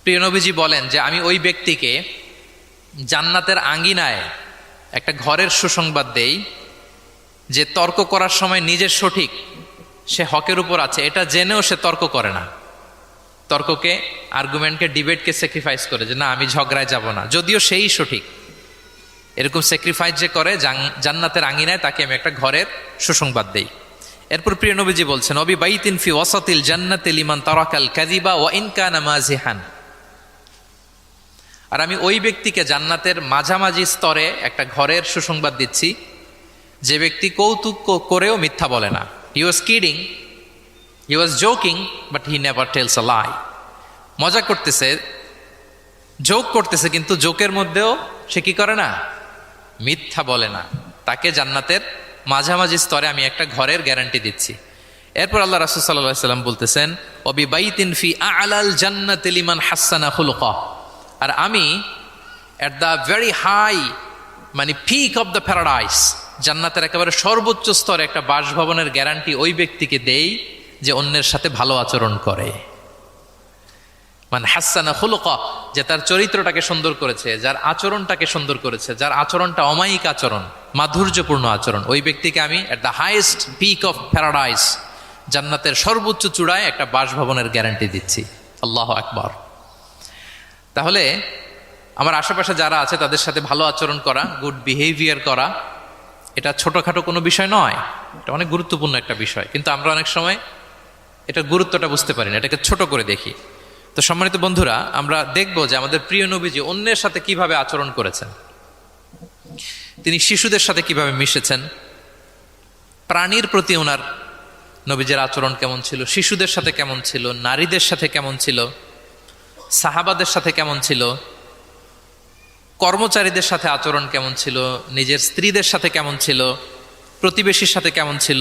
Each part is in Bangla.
প্রিয় নবীজি বলেন যে আমি ওই ব্যক্তিকে জান্নাতের আঙ্গিনায় একটা ঘরের সুসংবাদ দেই যে তর্ক করার সময় নিজের সঠিক, সে হকের উপর আছে এটা জেনেও সে তর্ক করে না, তর্ককে, আর্গুমেন্টকে, ডিবেটকে স্যাক্রিফাইস করে যে না আমি ঝগড়ায় যাব না, যদিও সেই সঠিক। এরকম স্যাক্রিফাইস যে করে জান্নাতের আঙ্গিনায় তাকে আমি একটা ঘরের সুসংবাদ দেই। এরপর প্রিয় নবীজি বলছেন অবি বাইতিন ফি ওয়াসাতিল জান্নাতি লিমান তারাকাল কাযিবা ওয়া ইন কানা মাযিহান, আর আমি ওই ব্যক্তিকে জান্নাতের মাঝামাঝি স্তরে একটা ঘরের সুসংবাদ দিচ্ছি যে ব্যক্তি কৌতুক করেও মিথ্যা বলে না। He was kidding, he was joking, but he never tells a lie. মজা করতেছে, জোক করতেছে, কিন্তু জোকের মধ্যেও সে কি করে না, মিথ্যা বলে না। তাকে জান্নাতের মাঝামাঝি স্তরে আমি একটা ঘরের গ্যারান্টি দিচ্ছি। এরপর আল্লাহ রাসূল সাল্লাল্লাহু আলাইহি ওয়াসাল্লাম বলতেছেন ওবি বাইতিন ফি আ'লাল জান্নাতি লিমান হাসানা খুলুকা, আর আমি এট দ্য ভেরি হাই মানে পিক অফ দ্য প্যারাডাইস, জান্নাতের একেবারে সর্বোচ্চ স্তরে একটা বাসভবনের গ্যারান্টি ওই ব্যক্তিকে দেই যে অন্যের সাথে ভালো আচরণ করে। মানে হাসানা খুলুকা, যে তার চরিত্রটাকে সুন্দর করেছে, যার আচরণটাকে সুন্দর করেছে, যার আচরণটা অমায়িক আচরণ, মাধুর্যপূর্ণ আচরণ, ওই ব্যক্তিকে আমি at the highest peak of paradise, জান্নাতের সর্বোচ্চ চূড়ায় একটা বাসভবনের গ্যারান্টি দিচ্ছি। আল্লাহু আকবার। তাহলে আমার আশেপাশে যারা আছে তাদের সাথে ভালো আচরণ করা, গুড বিহেভিয়ার করা, এটা ছোটখাটো কোনো বিষয় নয়, এটা অনেক গুরুত্বপূর্ণ একটা বিষয়। কিন্তু আমরা অনেক সময় এটার গুরুত্বটা বুঝতে পারি না, এটাকে ছোট করে দেখি। তো সম্মানিত বন্ধুরা, আমরা দেখব যে আমাদের প্রিয় নবীজি অন্যের সাথে কিভাবে আচরণ করেছেন। তিনি শিশুদের সাথে কিভাবে মিশেছেন, প্রাণীর প্রতি ওনার নবীজের আচরণ কেমন ছিল, শিশুদের সাথে কেমন ছিল, নারীদের সাথে কেমন ছিল, সাহাবাদের সাথে কেমন ছিল, কর্মচারীদের সাথে আচরণ কেমন ছিল, নিজের স্ত্রীদের সাথে কেমন ছিল, প্রতিবেশীর সাথে কেমন ছিল,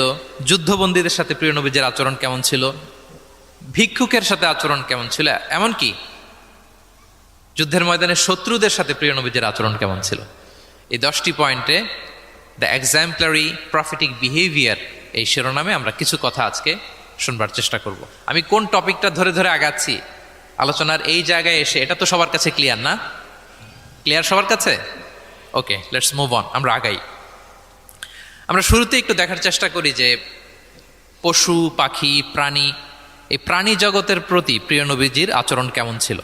যুদ্ধবন্দীদের সাথে প্রিয় নবীজের আচরণ কেমন ছিল, ভিক্ষুকের সাথে আচরণ কেমন ছিল, এমনকি যুদ্ধের ময়দানে শত্রুদের সাথে প্রিয় নবীজের আচরণ কেমন ছিল। এই 10টি পয়েন্টে দ্য এক্সাম্পলারি প্রফেটিক বিহেভিয়ার এই শিরোনামে আমরা কিছু কথা আজকে শুনবার চেষ্টা করব। আমি কোন টপিকটা ধরে ধরে আগাচ্ছি আলোচনার এই জায়গায় এসে, এটা তো সবার কাছে ক্লিয়ার না? ক্লিয়ার সবার কাছে? ওকে, লেটস মুভ অন, আমরা আগাই। আমরা শুরুতে একটু দেখার চেষ্টা করি যে পশু পাখি প্রাণী, এই প্রাণী জগতের প্রতি প্রিয় নবীজির আচরণ কেমন ছিল।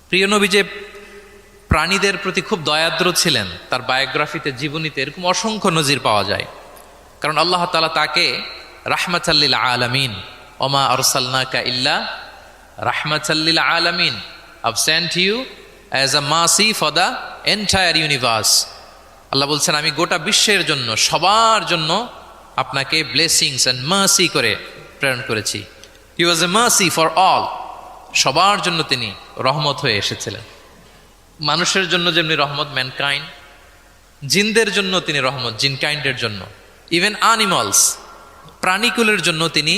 প্রিয় নবী যে প্রাণীদের প্রতি খুব দয়াদ্র ছিলেন, তার বায়োগ্রাফিতে, জীবনীতে এরকম অসংখ্য নজির পাওয়া যায়। কারণ আল্লাহ তাআলা তাকে রাহমাতাল লিল আলামিন, ওমা আরসালনাকা ইল্লা রাহমাতাল লিল আলামিন, I've sent you as a mercy for the entire universe। আল্লাহ বলছেন আমি গোটা বিশ্বের জন্য, সবার জন্য আপনাকে ব্লেসিংস এন্ড মার্সি করে প্রেরণ করেছি। He was a mercy for all, সবার জন্য তিনি রহমত হয়ে এসেছিলেন। মানুষের জন্য যেমনি রহমত, ম্যানকাইন্ড, জিনদের জন্য তিনি রহমত, জিনকাইন্ডের জন্য, ইভেন অ্যানিমালস, প্রাণীকুলের জন্য তিনি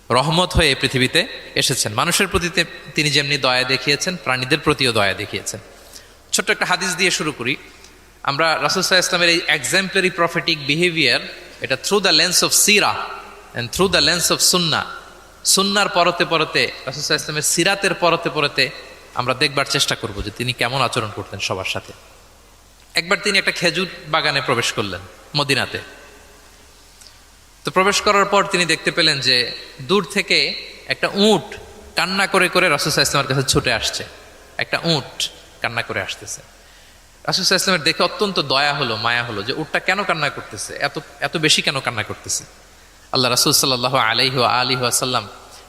রহমত হয়ে পৃথিবীতে এসেছেন। মানুষের প্রতি তিনি যেমনি দয়া দেখিয়েছেন, প্রাণীদের প্রতিও দয়া দেখিয়েছেন। ছোট্ট একটা হাদিস দিয়ে শুরু করি। আমরা রাসূল সাল্লাল্লাহু আলাইহি ওয়াসাল্লামের এই এক্সাম্পলারি প্রফেটিক বিহেভিয়ার, এটা through the lens of Sira and through the lens of সুন্নাহ, সুন্নার পরতে পরতে, রাসূল সাল্লাল্লাহু আলাইহি ওয়াসাল্লামের সিরাতের পরতে পরতে আমরা দেখবার চেষ্টা করব যে তিনি কেমন আচরণ করতেন সবার সাথে। একবার তিনি একটা খেজুর বাগানে প্রবেশ করলেন মদিনাতে। তো প্রবেশ করার পর তিনি দেখতে পেলেন যে দূর থেকে একটা উট কান্না করে করে রাসূল সাল্লাল্লাহু আলাইহি ওয়াসাল্লামের কাছে ছুটে আসছে। একটা উট কান্না করে আসতেছে। রাসূল সাল্লাল্লাহু আলাইহি ওয়াসাল্লামের দেখে অত্যন্ত দয়া হলো, মায়া হলো যে উটটা কেন কান্না করতেছে, এত বেশি কেন কান্না করতেছে। আল্লাহ রাসূল সাল্লাল্লাহু আলাইহি ওয়া আলিহি ওয়াসাল্লাম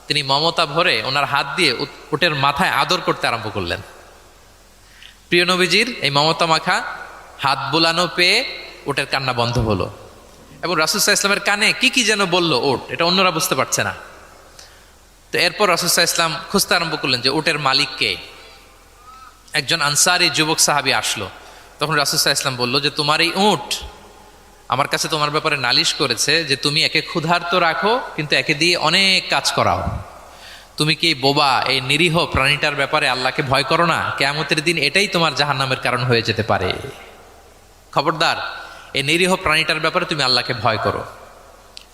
তিনি মমতা ভরে ওনার হাত দিয়ে উটের মাথায় আদর করতে আরম্ভ করলেন। প্রিয় নবীজির এই মমতা মাখা হাত বুলানো পেয়ে উটের কান্না বন্ধ হলো, এবং রাসূল সাল্লাল্লাহু আলাইহি ওয়াসাল্লামের কানে কি কি যেন বলল উট, এটা অন্যরা বুঝতে পারছে না। তো এরপর রাসূল সাল্লাল্লাহু আলাইহি ওয়াসাল্লাম খুঁজতে আরম্ভ করলেন যে উটের মালিক কে। একজন আনসারী যুবক সাহাবী আসলো। তখন রাসূল সাল্লাল্লাহু আলাইহি ওয়াসাল্লাম বলল যে তোমার এই উট আমার কাছে তোমার ব্যাপারে নালিশ করেছে যে তুমি একে ক্ষুধার্ত রাখো কিন্তু একে দিয়ে অনেক কাজ করাও। তুমি কি বোবা, এই নিরীহ প্রাণীটার ব্যাপারে আল্লাহকে ভয় করো না? কিয়ামতের দিন এটাই তোমার জাহান্নামের কারণ হয়ে যেতে পারে। খবরদার, এই নিরীহ প্রাণীটার ব্যাপারে তুমি আল্লাহকে ভয় করো।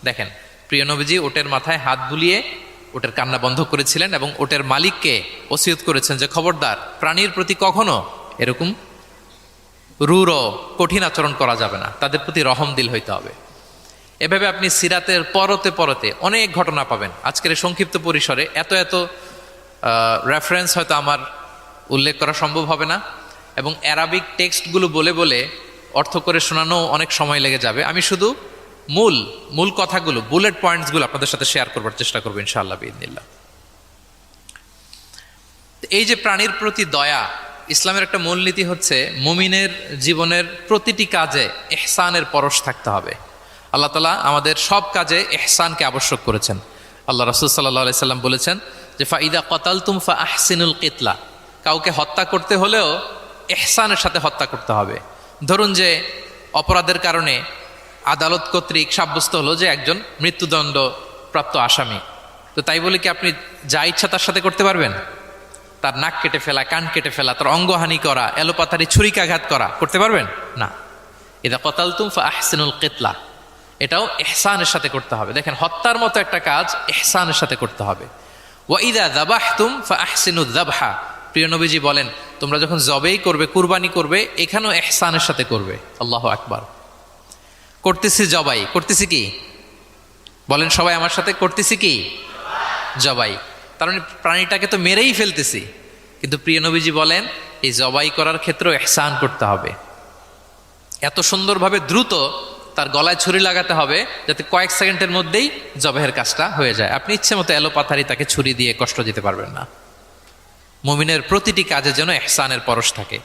দেখেন, প্রিয় নবীজি ওটের মাথায় হাত বুলিয়ে ওটের কান্না বন্ধ করেছিলেন এবং ওটের মালিককে ওসিয়ত করেছেন যে খবরদার প্রাণীর প্রতি কখনো এরকম রূঢ় কঠিন আচরণ করা যাবে না, তাদের প্রতি রহম দিল হইতে হবে। এভাবে আপনি সিরাতের পরতে পরতে অনেক ঘটনা পাবেন। আজকের এই সংক্ষিপ্ত পরিসরে এত এত রেফারেন্স হয়তো আমার উল্লেখ করা সম্ভব হবে না, এবং অ্যারাবিক টেক্সটগুলো বলে বলে অর্থ করে শোনানো অনেক সময় লেগে যাবে। আমি শুধু মূল কথাগুলো, বুলেট পয়েন্টসগুলো আপনাদের সাথে শেয়ার করবার চেষ্টা করবো ইনশাআল্লাহ বিইذনিল্লাহ। এই যে প্রাণীর প্রতি দয়া, ইসলামের একটা মূলনীতি হচ্ছে মুমিনের জীবনের প্রতিটি কাজে ইহসানের পরশ থাকতে হবে। আল্লাহ তাআলা আমাদের সব কাজে ইহসানকে আবশ্যক করেছেন। আল্লাহ রাসূল সাল্লাল্লাহু আলাইহি সাল্লাম বলেছেন যে ফাইদা কতালতুম ফাআহসিনুল কিতলা, কাউকে হত্যা করতে হলেও ইহসানের সাথে হত্যা করতে হবে। ধরুন যে অপরাধের কারণে আদালত কর্তৃক সাব্যস্ত হলো যে একজন মৃত্যুদণ্ড প্রাপ্ত আসামি, তো তাই বলে কি আপনি যা ইচ্ছা তার সাথে করতে পারবেন? তার নাক কেটে ফেলা, কান কেটে ফেলা, তার অঙ্গহানি করা, এলোপাতারি ছুরিকাঘাত করা করতে পারবেন না। ইদা কতালতুম ফাআহসিনুল কিতলা, এটাও ইহসানের সাথে করতে হবে। দেখেন, হত্যার মতো একটা কাজ ইহসানের সাথে করতে হবে। ওয়া ইদা যাবাহতুম ফাআহসিনুয যাবহা, প্রিয় নবীজি বলেন তোমরা যখন জবেই করবে, কুরবানি করবে, এখানেও ইহসানের সাথে করবে। আল্লাহু আকবার। করতেছি জবাই, করতেছি কি বলেন সবাই আমার সাথে, করতেছি কি জবাই। তার মানে প্রাণীটাকে তো মেরেই ফেলতেছি, কিন্তু প্রিয় নবীজি বলেন এই জবাই করার ক্ষেত্রেও ইহসান করতে হবে। এত সুন্দরভাবে দ্রুত তার গলায় ছুরি লাগাতে হবে যাতে কয়েক সেকেন্ডের মধ্যেই জবাইয়ের কাজটা হয়ে যায়। আপনি ইচ্ছে মতো এলোপাথারি তাকে ছুরি দিয়ে কষ্ট দিতে পারবেন না। মুমিনের প্রতিটি কাজে যেন ইহসানের পরশ থাকে।